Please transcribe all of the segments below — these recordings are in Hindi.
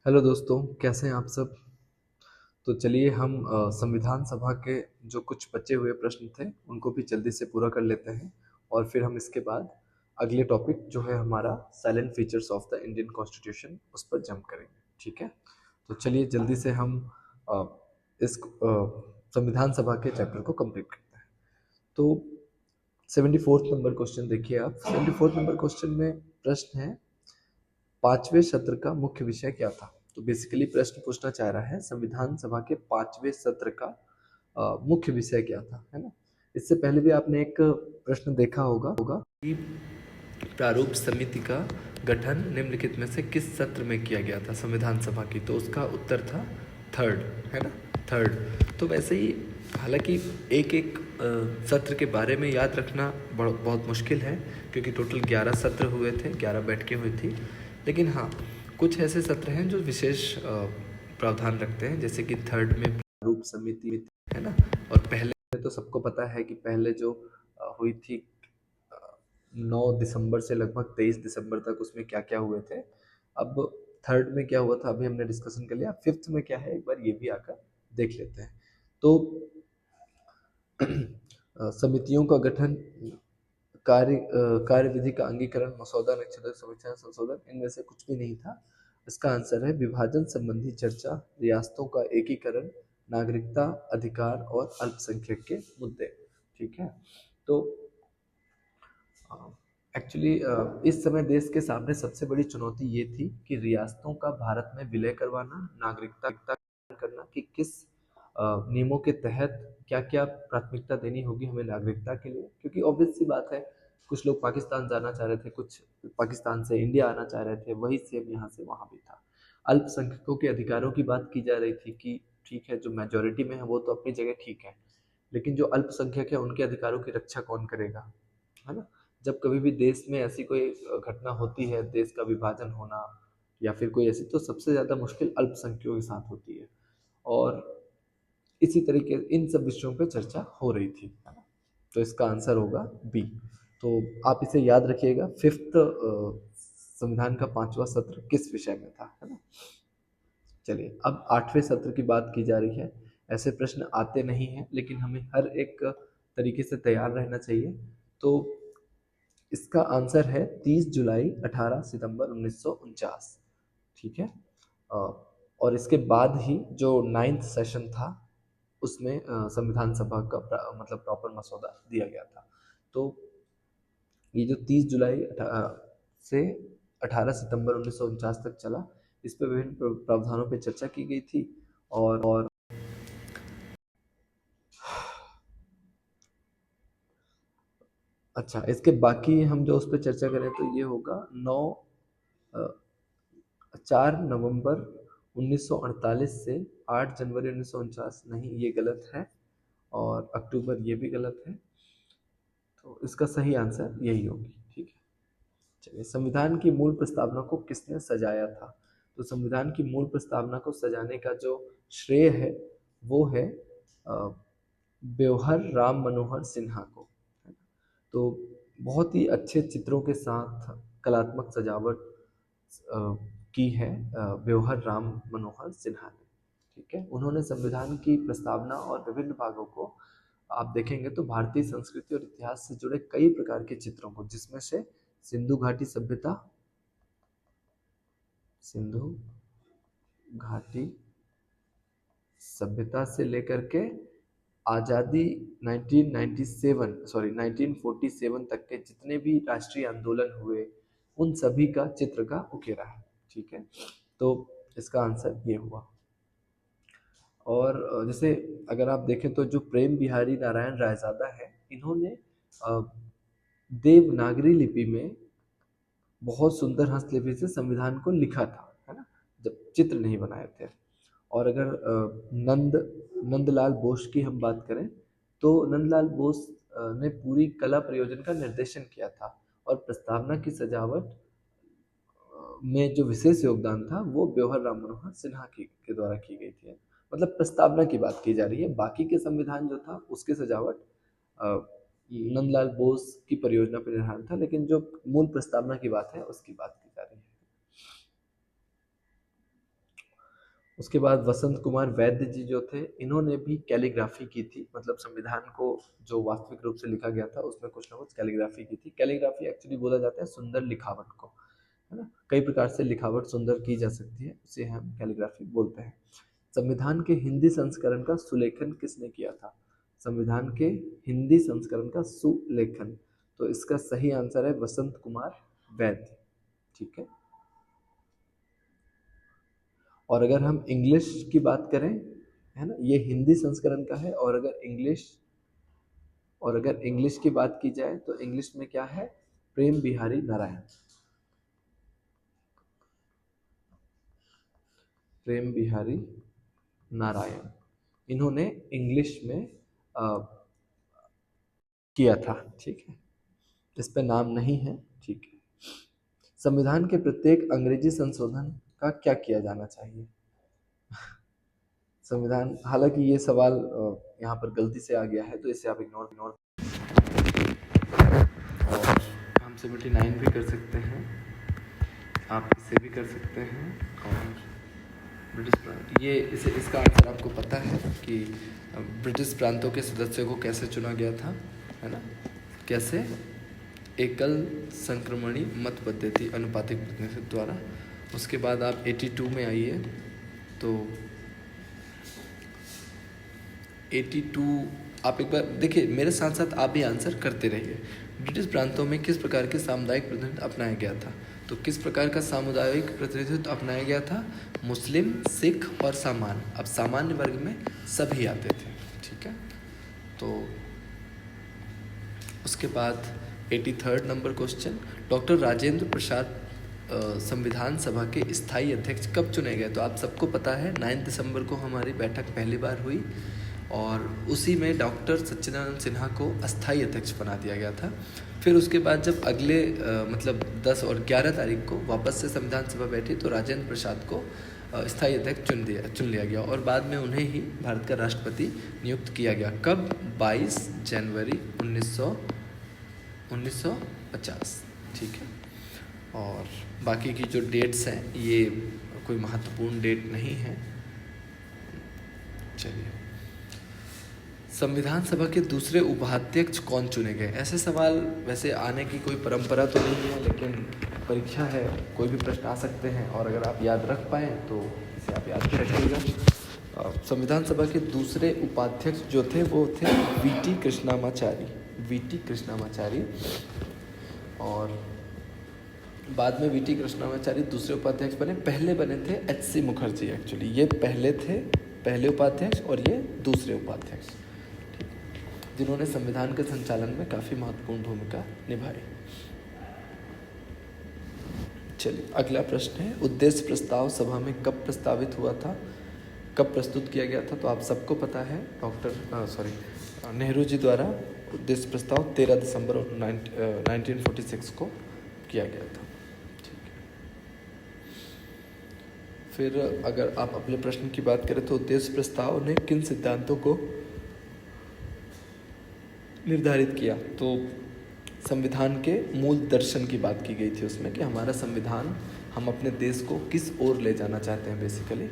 हेलो दोस्तों, कैसे हैं आप सब। तो चलिए हम संविधान सभा के जो कुछ बचे हुए प्रश्न थे उनको भी जल्दी से पूरा कर लेते हैं और फिर हम इसके बाद अगले टॉपिक जो है हमारा salient features of the Indian constitution उस पर जंप करेंगे। ठीक है, तो चलिए जल्दी से हम अ, इस संविधान सभा के चैप्टर को कंप्लीट करते हैं। तो 74th नंबर क्वेश्चन देखिए आप। 74th नंबर क्वेश्चन में प्रश्न है, पांचवें सत्र का मुख्य विषय क्या था। तो बेसिकली प्रश्न पूछना चाह रहा है संविधान सभा के पांचवें सत्र का मुख्य विषय क्या था, है ना। इससे पहले भी आपने एक प्रश्न देखा होगा कि प्रारूप समिति का गठन निम्नलिखित में से किस सत्र में किया गया था संविधान सभा की। तो उसका उत्तर था थर्ड, है ना, थर्ड। तो वैसे ही हालांकि एक एक सत्र के बारे में याद रखना बहुत मुश्किल है, क्योंकि टोटल 11 सत्र हुए थे, 11 बैठकें हुई थी। लेकिन हाँ, कुछ ऐसे सत्र हैं जो विशेष प्रावधान रखते हैं, जैसे कि थर्ड में प्रारूप समिति, है ना। और पहले तो सबको पता है कि पहले जो हुई थी 9 दिसंबर से लगभग 23 दिसंबर तक, उसमें क्या क्या हुए थे। अब थर्ड में क्या हुआ था अभी हमने डिस्कशन कर लिया। फिफ्थ में क्या है एक बार ये भी आकर देख लेते हैं। तो समितियों का गठन, कार्यविधि का अंगीकरण, मसौदा निश्चित समीक्षा संशोधन, इनमें से कुछ भी नहीं था। इसका आंसर है विभाजन संबंधी चर्चा, रियासतों का एकीकरण, नागरिकता अधिकार और अल्पसंख्यक के मुद्दे। ठीक है, तो एक्चुअली इस समय देश के सामने सबसे बड़ी चुनौती ये थी कि रियासतों का भारत में विलय करवाना, नागरिकता करना कि किस नियमों के तहत क्या क्या प्राथमिकता देनी होगी हमें नागरिकता के लिए, क्योंकि ऑब्वियस सी बात है कुछ लोग पाकिस्तान जाना चाह रहे थे, कुछ पाकिस्तान से इंडिया आना चाह रहे थे, वही सेम यहाँ से वहाँ भी था। अल्पसंख्यकों के अधिकारों की बात की जा रही थी कि ठीक है, जो मेजोरिटी में है वो तो अपनी जगह ठीक है, लेकिन जो अल्पसंख्यक है उनके अधिकारों की रक्षा कौन करेगा, है ना। जब कभी भी देश में ऐसी कोई घटना होती है, देश का विभाजन होना या फिर कोई ऐसी, तो सबसे ज़्यादा मुश्किल अल्पसंख्यकों के साथ होती है। और इसी तरीके इन सब विषयों पे चर्चा हो रही थी, है ना। तो इसका आंसर होगा बी। तो आप इसे याद रखिएगा, फिफ्थ संविधान का पांचवा सत्र किस विषय में था, है ना। चलिए अब आठवें सत्र की बात की जा रही है। ऐसे प्रश्न आते नहीं हैं, लेकिन हमें हर एक तरीके से तैयार रहना चाहिए। तो इसका आंसर है 30 जुलाई 18 सितंबर 1949। ठीक है, और इसके बाद ही जो 9th सेशन था उसमें संविधान सभा का मतलब प्रॉपर मसौदा दिया गया था। तो ये जो 30 जुलाई से 18 सितंबर 1949 तक चला, इस पे विभिन्न प्रावधानों पे चर्चा की गई थी। और अच्छा, इसके बाकी हम जो उस पर चर्चा करें तो ये होगा 4 नवंबर 1948 से 8 जनवरी 1949, नहीं ये गलत है, और अक्टूबर ये भी गलत है। तो इसका सही आंसर यही होगी। ठीक है, चलिए संविधान की मूल प्रस्तावना को किसने सजाया था। तो संविधान की मूल प्रस्तावना को सजाने का जो श्रेय है वो है ब्योहर राम मनोहर सिन्हा को। तो बहुत ही अच्छे चित्रों के साथ कलात्मक सजावट की है ब्योहर राम मनोहर सिन्हा ने। ठीक है, उन्होंने संविधान की प्रस्तावना और विभिन्न भागों को आप देखेंगे तो भारतीय संस्कृति और इतिहास से जुड़े कई प्रकार के चित्रों को, जिसमें से सिंधु घाटी सभ्यता, सिंधु घाटी सभ्यता से लेकर के आज़ादी 1947 तक के जितने भी राष्ट्रीय आंदोलन हुए उन सभी का चित्र का उकेरा है। ठीक है, तो इसका आंसर ये हुआ। और जैसे अगर आप देखें तो जो प्रेम बिहारी नारायण रायजादा है, इन्होंने अ, देवनागरी लिपि में बहुत सुंदर हस्तलिपि से संविधान को लिखा था, है ना, जब चित्र नहीं बनाए थे। और अगर नंदलाल बोस की हम बात करें तो नंदलाल बोस ने पूरी कला प्रयोजन का निर्देशन किया था, और प्रस्तावना की सजावट में जो विशेष योगदान था वो ब्योहर राम मनोहर सिन्हा के द्वारा की गई थी। मतलब प्रस्तावना की बात की जा रही है, बाकी के संविधान जो था उसकी सजावट नंदलाल बोस की परियोजना पर निर्धारण था, लेकिन जो मूल प्रस्तावना की बात है उसकी बात की जा रही है। उसके बाद वसंत कुमार वैद्य जी जो थे, इन्होंने भी कैलीग्राफी की थी, मतलब संविधान को जो वास्तविक रूप से लिखा गया था उसमें कुछ ना कुछ कैलीग्राफी की थी। कैलीग्राफी एक्चुअली बोला जाता है सुंदर लिखावट को, है ना। कई प्रकार से लिखावट सुंदर की जा सकती है, उसे हम कैलीग्राफी बोलते हैं। संविधान के हिंदी संस्करण का सुलेखन किसने किया था? संविधान के हिंदी संस्करण का सुलेखन, तो इसका सही आंसर है वसंत कुमार वैद्य। ठीक है। और अगर हम इंग्लिश की बात करें, है ना, ये हिंदी संस्करण का है, और अगर इंग्लिश की बात की जाए तो इंग्लिश में क्या है? प्रेम बिहारी नारायण। प्रेम बिहारी नारायण, इन्होंने इंग्लिश में किया था। ठीक है, इस पे नाम नहीं है। ठीक है। संविधान के प्रत्येक अंग्रेजी संशोधन का क्या किया जाना चाहिए? संविधान, हालांकि ये सवाल यहाँ पर गलती से आ गया है, तो इसे आप इग्नोर इग्नोर। और हम 79 भी कर सकते हैं, आप इसे भी कर सकते हैं। और ब्रिटिश प्रांत, ये इसे इसका आंसर आपको पता है कि ब्रिटिश प्रांतों के सदस्यों को कैसे चुना गया था, है ना? कैसे? एकल संक्रमणी मत पद्धति, अनुपातिक प्रतिनिधित्व द्वारा। उसके बाद आप 82 में आइए, तो 82 आप एक बार देखिए, मेरे साथ साथ आप भी आंसर करते रहिए। ब्रिटिश प्रांतों में किस प्रकार के सामुदायिक प्रतिनिधित्व अपनाया गया था? तो किस प्रकार का सामुदायिक प्रतिनिधित्व अपनाया गया था? मुस्लिम, सिख और सामान्य। अब सामान्य वर्ग में सभी आते थे। ठीक है। तो उसके बाद 83rd number question, doctor Rajendra Prasad संविधान सभा के स्थायी अध्यक्ष कब चुने गए? तो आप सबको पता है 9 दिसंबर को हमारी बैठक पहली बार हुई, और उसी में डॉक्टर सच्चिदानंद सिन्हा को अस्थायी अध्यक्ष बना दिया गया था। फिर उसके बाद जब अगले मतलब 10 और 11 तारीख को वापस से संविधान सभा बैठी, तो राजेंद्र प्रसाद को स्थायी अध्यक्छ चुन लिया गया, और बाद में उन्हें ही भारत का राष्ट्रपति नियुक्त किया गया। कब? 22 जनवरी 1950। ठीक है। और बाकी की जो डेट्स हैं ये कोई महत्वपूर्ण डेट नहीं है। चलिए, संविधान सभा के दूसरे उपाध्यक्ष कौन चुने गए? ऐसे सवाल वैसे आने की कोई परंपरा तो नहीं है, लेकिन परीक्षा है, कोई भी प्रश्न आ सकते हैं, और अगर आप याद रख पाएँ तो इसे आप याद भी रखिएगा। संविधान सभा के दूसरे उपाध्यक्ष जो थे वो थे वीटी कृष्णामाचारी। और बाद में वीटी कृष्णामाचारी दूसरे उपाध्यक्ष बने। पहले बने थे एच.सी. मुखर्जी। एक्चुअली ये पहले उपाध्यक्ष, और ये दूसरे उपाध्यक्ष, जिन्होंने संविधान के संचालन में काफ़ी महत्वपूर्ण भूमिका निभाई। चलिए, अगला प्रश्न है, उद्देश्य प्रस्ताव सभा में कब प्रस्तावित हुआ था, कब प्रस्तुत किया गया था? तो आप सबको पता है, नेहरू जी द्वारा उद्देश्य प्रस्ताव 13 दिसंबर 1946 को किया गया था। ठीक है। फिर अगर आप अपने प्रश्न की बात करें, तो उद्देश्य प्रस्ताव ने किन सिद्धांतों को निर्धारित किया? तो संविधान के मूल दर्शन की बात की गई थी उसमें, कि हमारा संविधान, हम अपने देश को किस ओर ले जाना चाहते हैं बेसिकली।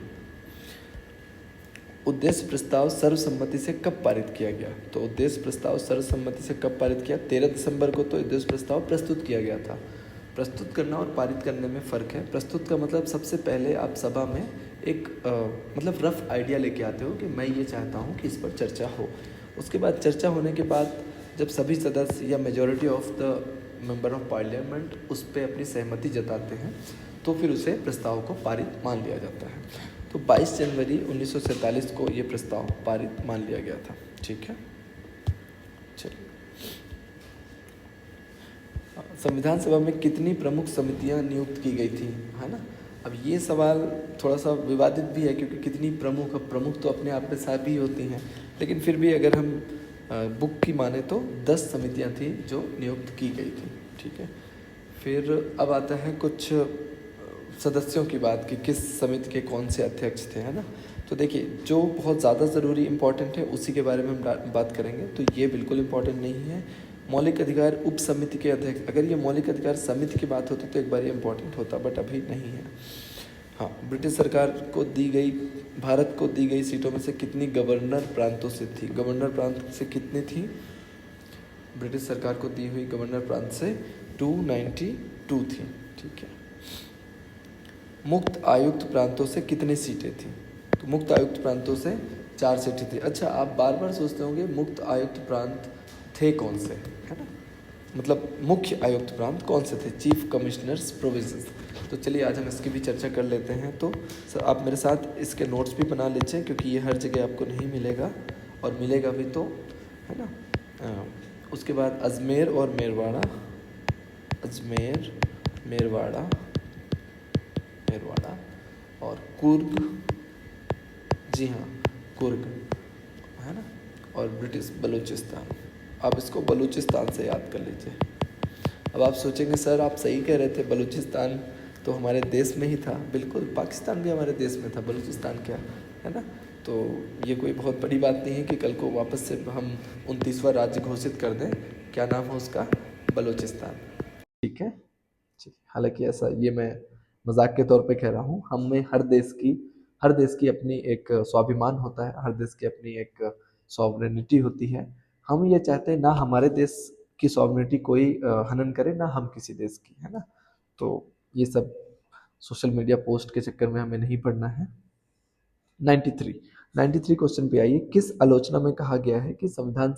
उद्देश्य प्रस्ताव सर्वसम्मति से कब पारित किया गया? तो उद्देश्य प्रस्ताव सर्वसम्मति से कब पारित किया? 13 दिसंबर को तो उद्देश्य प्रस्ताव प्रस्तुत किया गया था। प्रस्तुत करना और पारित करने में फ़र्क है। प्रस्तुत का मतलब सबसे पहले आप सभा में एक मतलब रफ आइडिया लेके आते हो कि मैं ये चाहता हूँ कि इस पर चर्चा हो। उसके बाद चर्चा होने के बाद जब सभी सदस्य या majority of the member of parliament उस पर अपनी सहमति जताते हैं, तो फिर उसे प्रस्ताव को पारित मान लिया जाता है। तो 22 जनवरी 1947 को ये प्रस्ताव पारित मान लिया गया था। ठीक है। चलिए, संविधान सभा में कितनी प्रमुख समितियां नियुक्त की गई थी, है ना? अब ये सवाल थोड़ा सा विवादित भी है, क्योंकि कितनी प्रमुख, अब प्रमुख तो अपने आप में सभी होती हैं, लेकिन फिर भी अगर हम बुक की माने तो 10 समितियां थी जो नियुक्त की गई थी। ठीक है। फिर अब आता है कुछ सदस्यों की बात, कि किस समिति के कौन से अध्यक्ष थे, है ना? तो देखिए, जो बहुत ज़्यादा ज़रूरी इम्पोर्टेंट है उसी के बारे में हम बात करेंगे। तो ये बिल्कुल इम्पोर्टेंट नहीं है। मौलिक अधिकार उप समिति के अध्यक्ष, अगर ये मौलिक अधिकार समिति की बात होती तो एक बार ये इम्पोर्टेंट होता, बट अभी नहीं है। हाँ, ब्रिटिश सरकार को दी गई, भारत को दी गई सीटों में से कितनी गवर्नर प्रांतों से थी? गवर्नर प्रांत से कितनी थी? ब्रिटिश सरकार को दी हुई गवर्नर प्रांत से 292 थी। ठीक है। मुक्त आयुक्त प्रांतों से कितनी सीटें थी? तो मुक्त आयुक्त प्रांतों से 4 सीटें थी। अच्छा, आप बार बार सोचते होंगे मुक्त आयुक्त प्रांत थे कौन से, है ना? मतलब मुख्य आयुक्त प्रांत कौन से थे? Chief commissioners provinces. तो चलिए आज हम इसकी भी चर्चा कर लेते हैं। तो सर आप मेरे साथ इसके नोट्स भी बना लीजिए, क्योंकि ये हर जगह आपको नहीं मिलेगा, और मिलेगा भी तो, है ना? उसके बाद अजमेर और मेरवाड़ा, अजमेर, मेरवाड़ा, मेरवाड़ा और कुर्ग, जी हाँ कुर्ग, है ना? और ब्रिटिश बलूचिस्तान। आप इसको बलूचिस्तान से याद कर लीजिए। अब आप सोचेंगे सर आप सही कह रहे थे, बलूचिस्तान तो हमारे देश में ही था। बिल्कुल, पाकिस्तान भी हमारे देश में था, बलूचिस्तान क्या, है ना? तो ये कोई बहुत बड़ी बात नहीं है कि कल को वापस से हम 29वां राज्य घोषित कर दें। क्या नाम है उसका? बलूचिस्तान। ठीक है। हालांकि ऐसा ये मैं मजाक के तौर पे कह रहा हूँ। हमें हर देश की अपनी एक स्वाभिमान होता है, हर देश की अपनी एक सॉवरेनिटी होती है। हम ये चाहते हैं ना हमारे देश की सॉवरेनिटी कोई हनन करे, ना हम किसी देश की, है ना? तो ये सब सोशल मीडिया पोस्ट के चक्कर में हमें नहीं पड़ना है। 93 क्वेश्चन पे आइए। किस आलोचना में कहा गया है कि संविधान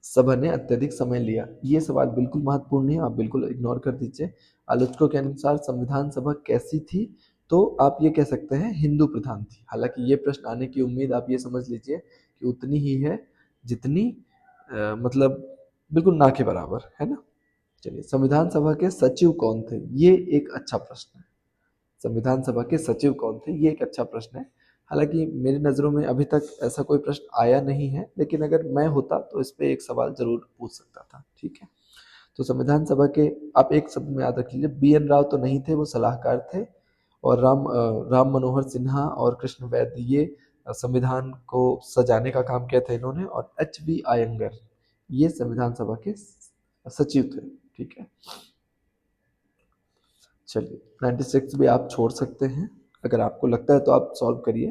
सभा ने अत्यधिक समय लिया? ये सवाल बिल्कुल महत्वपूर्ण है, आप बिल्कुल इग्नोर कर दीजिए। आलोचकों के अनुसार संविधान सभा कैसी थी? तो आप ये कह सकते हैं हिंदू प्रधान थी। हालांकि ये प्रश्न आने की उम्मीद आप ये समझ लीजिए कि उतनी ही है जितनी मतलब बिल्कुल ना के बराबर, है ना? चलिए, संविधान सभा के सचिव कौन थे? ये एक अच्छा प्रश्न है। संविधान सभा के सचिव कौन थे? ये एक अच्छा प्रश्न है। हालांकि मेरी नज़रों में अभी तक ऐसा कोई प्रश्न आया नहीं है, लेकिन अगर मैं होता तो इस पे एक सवाल जरूर पूछ सकता था। ठीक है। तो संविधान सभा के आप एक शब्द में याद रख लीजिए, BN राव तो नहीं थे, वो सलाहकार थे। और राम मनोहर सिन्हा और कृष्ण वैद्य, ये संविधान को सजाने का काम किया था इन्होंने। और HV आयंगर, ये संविधान सभा के सचिव थे। ठीक है। चलिए, 96 भी आप छोड़ सकते हैं, अगर आपको लगता है तो आप सॉल्व करिए।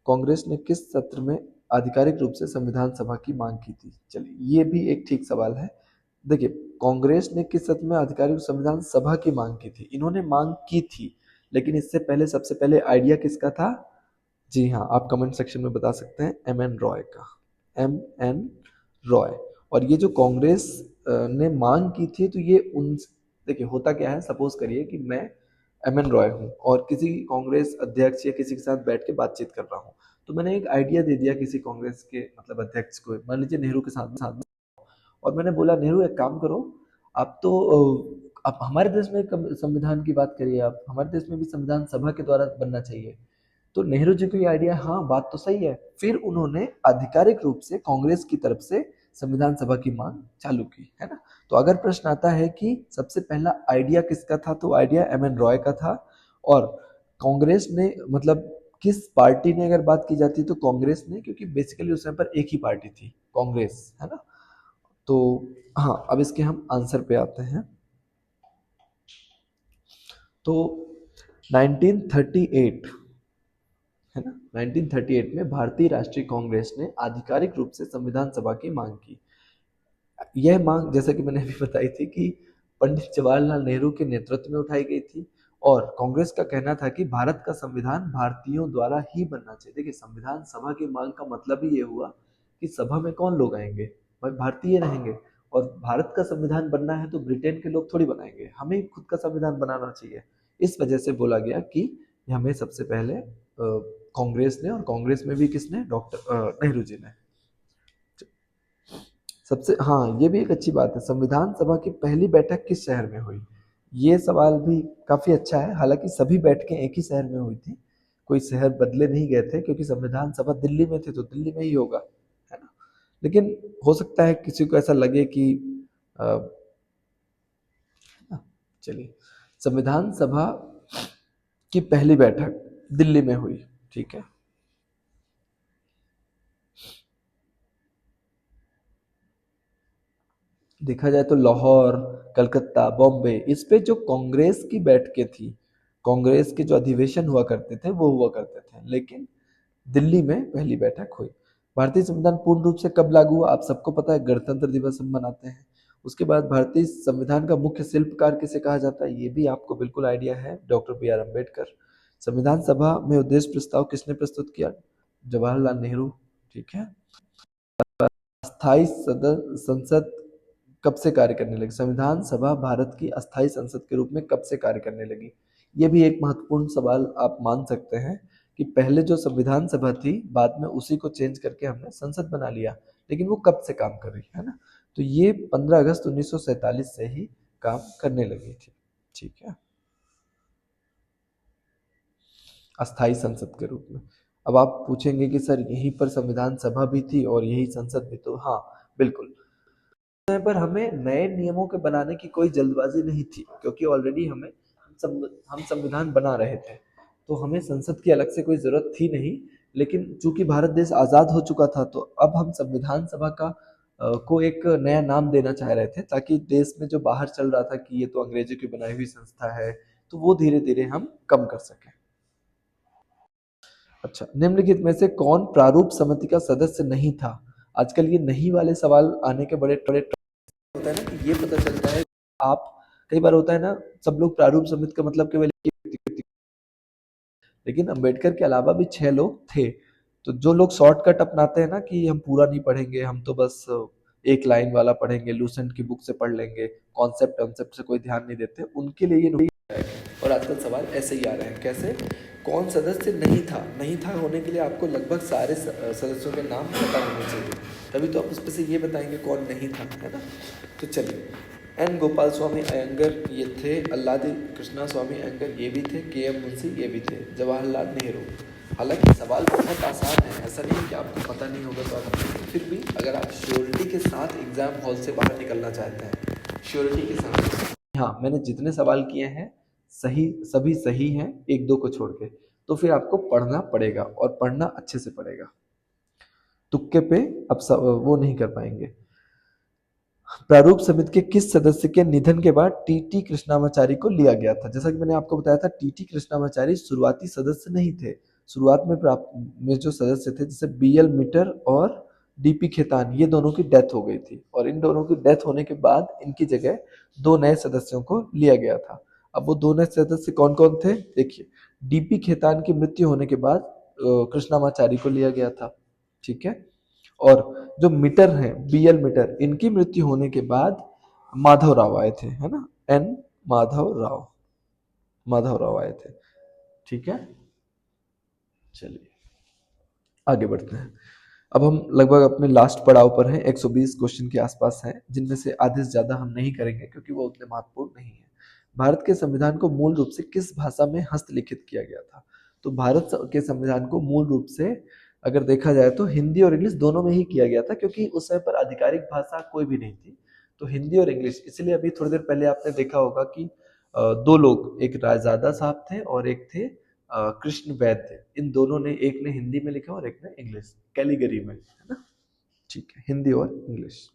कांग्रेस ने किस सत्र में आधिकारिक रूप से संविधान सभा की मांग की थी? चलिए, ये भी एक ठीक सवाल है। देखिए, कांग्रेस ने किस सत्र में आधिकारिक संविधान सभा की मांग की थी? इन्होंने मांग की थी, लेकिन इससे पहले सबसे पहले आइडिया किसका था? जी हाँ, आप कमेंट सेक्शन में बता सकते हैं, MN रॉय का, MN रॉय। और ये जो कांग्रेस ने मांग की थी, तो ये उन, देखिए होता क्या है, सपोज करिए कि मैं MN रॉय हूँ और किसी कांग्रेस अध्यक्ष या किसी के साथ बैठ के बातचीत कर रहा हूँ। तो मैंने एक आइडिया दे दिया किसी कांग्रेस के मतलब अध्यक्ष को, मान लीजिए नेहरू के साथ साथ, और मैंने बोला नेहरू एक काम करो, आप तो आप हमारे देश में संविधान की बात करिए, आप हमारे देश में भी संविधान सभा के द्वारा बनना चाहिए। तो नेहरू जी को ये आइडिया, हाँ बात तो सही है। फिर उन्होंने आधिकारिक रूप से कांग्रेस की तरफ से संविधान सभा की मांग चालू की, है ना? तो अगर प्रश्न आता है कि सबसे पहला आइडिया किसका था, तो आइडिया MN रॉय का था। और कांग्रेस ने मतलब किस पार्टी ने अगर बात की जाती तो कांग्रेस ने, क्योंकि बेसिकली उस समय पर एक ही पार्टी थी, कांग्रेस, है ना? तो हाँ, अब इसके हम आंसर पे आते हैं। तो 1938, है ना, 1938 में भारतीय राष्ट्रीय कांग्रेस ने आधिकारिक रूप से संविधान सभा की मांग की। यह मांग, जैसा कि मैंने अभी बताई थी, कि पंडित जवाहरलाल नेहरू के नेतृत्व में उठाई गई थी। और कांग्रेस का कहना था कि भारत का संविधान भारतीयों द्वारा ही बनना चाहिए। देखिए, संविधान सभा की मांग का मतलब ही ये हुआ कि सभा में कौन लोग आएंगे? भाई भारतीय रहेंगे। और भारत का संविधान बनना है तो ब्रिटेन के लोग थोड़ी बनाएंगे, हमें खुद का संविधान बनाना चाहिए। इस वजह से बोला गया कि हमें सबसे पहले कांग्रेस ने, और कांग्रेस में भी किसने? डॉक्टर नेहरू जी ने। सबसे, हाँ ये भी एक अच्छी बात है, संविधान सभा की पहली बैठक किस शहर में हुई? ये सवाल भी काफी अच्छा है। हालांकि सभी बैठकें एक ही शहर में हुई थी, कोई शहर बदले नहीं गए थे, क्योंकि संविधान सभा दिल्ली में थे तो दिल्ली में ही होगा, है ना? लेकिन हो सकता है किसी को ऐसा लगे कि अ, चलिए, संविधान सभा की पहली बैठक दिल्ली में हुई। ठीक है। देखा जाए तो लाहौर, कलकत्ता, बॉम्बे, इस पे जो कांग्रेस की बैठकें थी, कांग्रेस के जो अधिवेशन हुआ करते थे वो हुआ करते थे, लेकिन दिल्ली में पहली बैठक हुई। भारतीय संविधान पूर्ण रूप से कब लागू हुआ? आप सबको पता है, गणतंत्र दिवस हम मनाते हैं। उसके बाद भारतीय संविधान का मुख्य शिल्पकार किसे कहा जाता है? ये भी आपको बिल्कुल आइडिया है, डॉक्टर बी आर अम्बेडकर। संविधान सभा में उद्देश्य प्रस्ताव किसने प्रस्तुत किया? जवाहरलाल नेहरू। ठीक है। अस्थाई संसद कब से कार्य करने लगी? संविधान सभा भारत की अस्थाई संसद के रूप में कब से कार्य करने लगी? ये भी एक महत्वपूर्ण सवाल आप मान सकते हैं कि पहले जो संविधान सभा थी, बाद में उसी को चेंज करके हमने संसद बना लिया, लेकिन वो कब से काम कर रही है ना? तो ये 15 अगस्त 1947 से ही काम करने लगी थी। ठीक है, अस्थाई संसद के रूप में। अब आप पूछेंगे कि सर यहीं पर संविधान सभा भी थी और यही संसद भी, तो हाँ, बिल्कुल। समय पर हमें नए नियमों के बनाने की कोई जल्दबाजी नहीं थी, क्योंकि ऑलरेडी हम संविधान बना रहे थे, तो हमें संसद की अलग से कोई जरूरत थी नहीं। लेकिन चूंकि भारत देश आजाद हो चुका था, तो अब हम संविधान सभा का को एक नया नाम देना चाह रहे थे, ताकि देश में जो बाहर चल रहा था कि ये तो अंग्रेजों की बनाई हुई संस्था है, तो वो धीरे धीरे हम कम कर सकें। अच्छा, निम्नलिखित में से कौन प्रारूप समिति का सदस्य नहीं था? आजकल ये नहीं वाले सवाल आने के बड़े बड़े होता है ना, कि ये पता चलता है आप, कई बार होता है ना, सब लोग प्रारूप समिति का मतलब केवल एक व्यक्ति, लेकिन अंबेडकर के अलावा भी 6 लोग थे। तो जो लोग शॉर्टकट अपनाते हैं ना कि हम पूरा नहीं पढ़ेंगे, हम तो बस एक लाइन वाला पढ़ेंगे, लूसेंट की बुक से पढ़ लेंगे, कॉन्सेप्ट कॉन्सेप्ट से कोई ध्यान नहीं देते, उनके लिए ये नहीं है। और आजकल सवाल ऐसे ही आ रहे हैं, कैसे? कौन सदस्य नहीं था? नहीं था होने के लिए आपको लगभग सारे सदस्यों के नाम पता होने चाहिए, तभी तो आप उस पर से ये बताएंगे कौन नहीं था, है ना? तो चलिए, एन गोपाल स्वामी अयंगर ये थे, अल्लादी कृष्णा स्वामी अयंगर ये भी थे, के एम मुंशी ये भी थे, जवाहरलाल नेहरू। हालांकि सवाल बहुत आसान है, ऐसा नहीं कि आपको पता नहीं होगा तो आप, फिर भी अगर आप श्योरिटी के साथ एग्जाम हॉल से बाहर निकलना चाहते हैं, श्योरिटी के साथ, हाँ, मैंने जितने सवाल किए हैं सही, सभी सही हैं एक दो को छोड़ के, तो फिर आपको पढ़ना पड़ेगा और पढ़ना अच्छे से पड़ेगा। तुक्के पे अब वो नहीं कर पाएंगे। प्रारूप समिति के किस सदस्य के निधन के बाद टीटी कृष्णामाचारी को लिया गया था? जैसा कि मैंने आपको बताया था, टीटी कृष्णामाचारी शुरुआती सदस्य नहीं थे। शुरुआत में जो सदस्य थे, जैसे बीएल मीटर और डीपी खेतान, ये दोनों की डेथ हो गई थी, और इन दोनों की डेथ होने के बाद इनकी जगह 2 नए सदस्यों को लिया गया था। अब वो 2 नए सदस्य कौन कौन थे? देखिए, डीपी खेतान की मृत्यु होने के बाद कृष्णामाचारी को लिया गया था। ठीक है। और जो मीटर हैं, बीएल मीटर, इनकी मृत्यु होने के बाद माधव राव आए थे, है ना? एन माधव राव आए थे। ठीक है, चलिए आगे बढ़ते हैं। अब हम लगभग अपने लास्ट पड़ाव पर हैं, 120 क्वेश्चन के आसपास हैं, जिनमें से आधे से ज्यादा हम नहीं करेंगे क्योंकि वो उतने महत्वपूर्ण नहीं है। भारत के संविधान को मूल रूप से किस भाषा में हस्तलिखित किया गया था? तो भारत के संविधान को मूल रूप से अगर देखा जाए तो हिंदी और इंग्लिश दोनों में ही किया गया था, क्योंकि उस समय पर आधिकारिक भाषा कोई भी नहीं थी, तो हिंदी और इंग्लिश। इसलिए अभी थोड़ी देर पहले आपने देखा होगा कि 2 लोग, एक रायजादा साहब थे और एक थे कृष्ण वैद्य, इन दोनों ने, एक ने हिंदी में लिखा और एक ने इंग्लिश कैलिगरी में, है ना? ठीक है, हिंदी और इंग्लिश।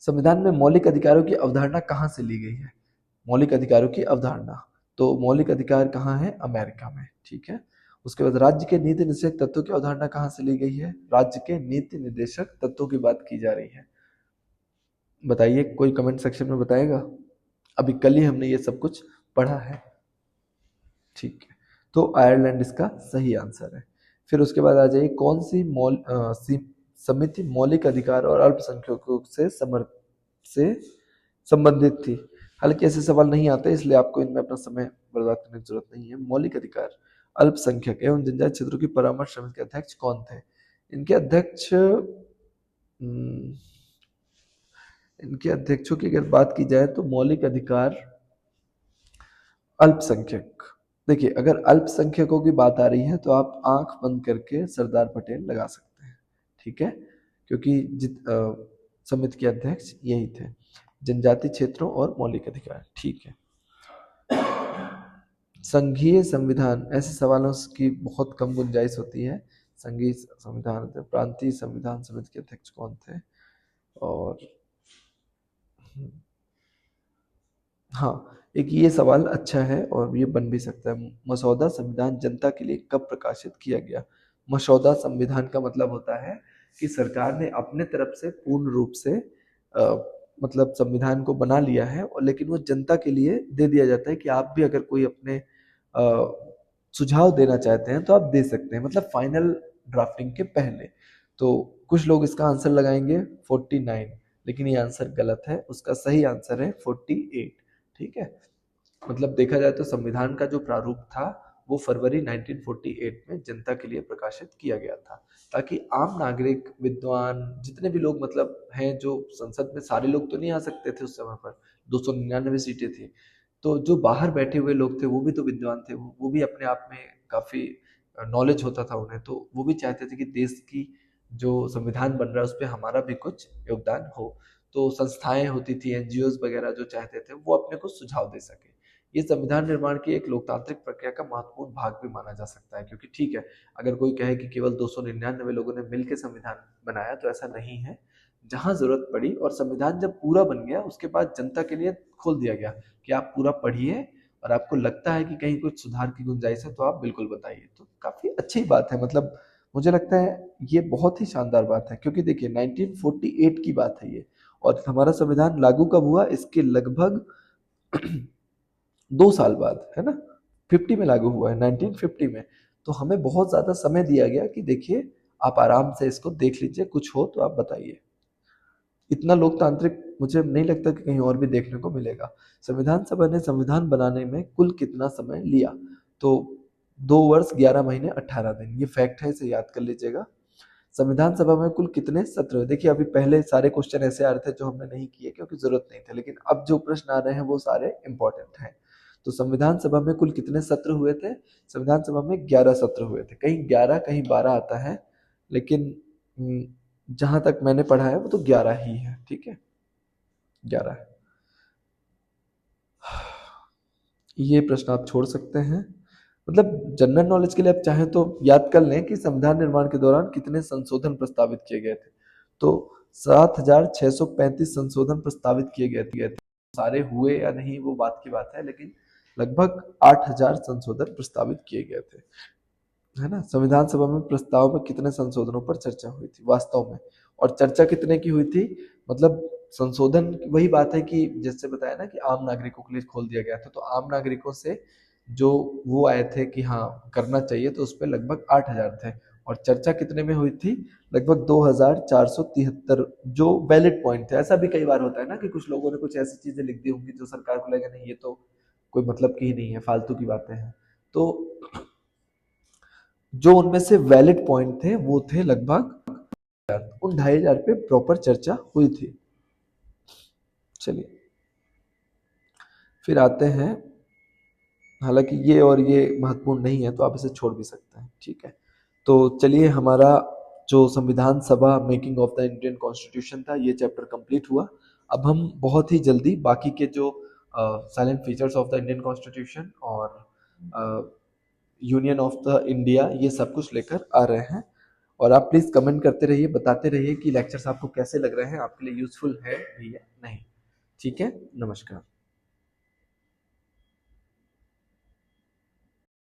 संविधान में मौलिक अधिकारों की अवधारणा कहाँ से ली गई है? मौलिक अधिकारों की अवधारणा, तो मौलिक अधिकार कहाँ है? अमेरिका में। ठीक है। उसके बाद राज्य के नीति निर्देशक तत्वों की अवधारणा कहाँ से ली गई है? राज्य के नीति निर्देशक तत्वों की बात की जा रही है। बताइए, कोई कमेंट सेक्शन में बताएगा। अभी कल ही हमने ये सब कुछ पढ़ा है। ठीक है, तो आयरलैंड इसका सही आंसर है। फिर उसके बाद आ जाइए, कौन सी समिति मौलिक अधिकार और अल्पसंख्यकों से संबंधित थी? हालांकि ऐसे सवाल नहीं आते, इसलिए आपको इनमें अपना समय बर्बाद करने की जरूरत नहीं है। मौलिक अधिकार, अल्पसंख्यक एवं जनजाति क्षेत्रों की परामर्श समिति के अध्यक्ष कौन थे? इनके अध्यक्ष, इनके अध्यक्षों की अगर बात की जाए तो मौलिक अधिकार अल्पसंख्यक, देखिए अगर अल्पसंख्यकों की बात आ रही है तो आप आंख बंद करके सरदार पटेल लगा सकते हैं। ठीक है, क्योंकि समिति के अध्यक्ष यही थे। जनजाति क्षेत्रों और मौलिक अधिकार, ठीक है। संघीय संविधान, ऐसे सवालों की बहुत कम गुंजाइश होती है। संघीय संविधान, प्रांतीय संविधान समिति के अध्यक्ष कौन थे? और हाँ, एक ये सवाल अच्छा है और ये बन भी सकता है। मसौदा संविधान जनता के लिए कब प्रकाशित किया गया? मसौदा संविधान का मतलब होता है कि सरकार ने अपने तरफ से पूर्ण रूप से मतलब संविधान को बना लिया है, और लेकिन वो जनता के लिए दे दिया जाता है कि आप भी अगर कोई अपने सुझाव देना चाहते हैं तो आप दे सकते हैं, मतलब फाइनल ड्राफ्टिंग के पहले। तो कुछ लोग इसका आंसर लगाएंगे 49, लेकिन ये आंसर गलत है। उसका सही आंसर है 48। ठीक है, मतलब देखा जाए तो संविधान का जो प्रारूप था वो फरवरी 1948 में जनता के लिए प्रकाशित किया गया था, ताकि आम नागरिक, विद्वान, जितने भी लोग मतलब हैं, जो संसद में सारे लोग तो नहीं आ सकते थे उस समय पर, 299 सीटें थी, तो जो बाहर बैठे हुए लोग थे वो भी तो विद्वान थे, वो भी अपने आप में काफी नॉलेज होता था उन्हें, तो वो भी चाहते थे कि देश की जो संविधान बन रहा है उस पर हमारा भी कुछ योगदान हो। तो संस्थाएं होती थी, एनजीओज वगैरह, जो चाहते थे वो अपने को सुझाव दे सके। ये संविधान निर्माण की एक लोकतांत्रिक प्रक्रिया का महत्वपूर्ण भाग भी माना जा सकता है, क्योंकि ठीक है, अगर कोई कहे कि केवल 299 लोगों ने मिलकर संविधान बनाया, तो ऐसा नहीं है। जहां जरूरत पड़ी और संविधान जब पूरा बन गया उसके बाद जनता के लिए खोल दिया गया कि आप पूरा पढ़िए, और आपको लगता है कि कहीं कुछ सुधार की गुंजाइश है तो आप बिल्कुल बताइए। तो काफी अच्छी बात है, मतलब मुझे लगता है ये बहुत ही शानदार बात है, क्योंकि देखिए 1948 की बात है ये, और हमारा संविधान लागू कब हुआ, इसके लगभग 2 साल बाद, है ना। 50 में लागू हुआ है, 1950 में। तो हमें बहुत ज्यादा समय दिया गया कि देखिए आप आराम से इसको देख लीजिए, कुछ हो तो आप बताइए। इतना लोकतांत्रिक मुझे नहीं लगता कि कहीं और भी देखने को मिलेगा। संविधान सभा ने संविधान बनाने में कुल कितना समय लिया? तो 2 वर्ष 11 महीने 18 दिन, ये फैक्ट है, इसे याद कर लीजिएगा। संविधान सभा में कुल कितने सत्र हुए? देखिए अभी पहले सारे क्वेश्चन ऐसे आ रहे थे जो हमने नहीं किए क्योंकि जरूरत नहीं थे, लेकिन अब जो प्रश्न आ रहे हैं वो सारे इंपॉर्टेंट हैं। तो संविधान सभा में कुल कितने सत्र हुए थे? संविधान सभा में 11 सत्र हुए थे, कहीं 11 कहीं 12 आता है, लेकिन जहां तक मैंने पढ़ा है वो तो 11 ही है। ठीक है, 11। ये प्रश्न आप छोड़ सकते हैं, मतलब जनरल नॉलेज के लिए आप चाहें तो याद कर लें कि संविधान निर्माण के दौरान कितने संशोधन प्रस्तावित किए गए थे। तो 7,635 संशोधन प्रस्तावित किए गए थे। सारे हुए या नहीं वो बात की बात है, लेकिन लगभग 8,000 संशोधन प्रस्तावित किए गए थे, है ना। संविधान सभा में प्रस्ताव में कितने संशोधनों पर चर्चा हुई थी वास्तव में, और चर्चा कितने की हुई थी? मतलब संशोधन वही बात है कि जैसे बताया ना कि आम नागरिकों के लिए खोल दिया गया था, तो आम नागरिकों से जो वो आए थे कि हाँ करना चाहिए, तो उस पर लगभग 8,000 थे। और चर्चा कितने में हुई थी? लगभग 2,473 जो वैलिड पॉइंट थे। ऐसा भी कई बार होता है ना कि कुछ लोगों ने कुछ ऐसी चीजें लिख दी होंगी जो सरकार को लगा नहीं ये तो कोई मतलब की ही नहीं है, फालतू की बातें हैं। तो जो उनमें से वैलिड पॉइंट थे वो थे लगभग उन 2,500 पे प्रॉपर चर्चा हुई थी। चलिए फिर आते हैं, हालांकि ये और ये महत्वपूर्ण नहीं है तो आप इसे छोड़ भी सकते हैं, ठीक है। तो चलिए, हमारा जो संविधान सभा making of the Indian constitution था, ये चैप्टर कंप्लीट हुआ। अब हम बहुत ही जल्दी बाकी के जो salient features of the Indian constitution और यूनियन ऑफ द इंडिया, ये सब कुछ लेकर आ रहे हैं। और आप प्लीज़ कमेंट करते रहिए, बताते रहिए कि लेक्चर्स आपको कैसे लग रहे हैं, आपके लिए यूजफुल है भी या नहीं। ठीक है, नमस्कार।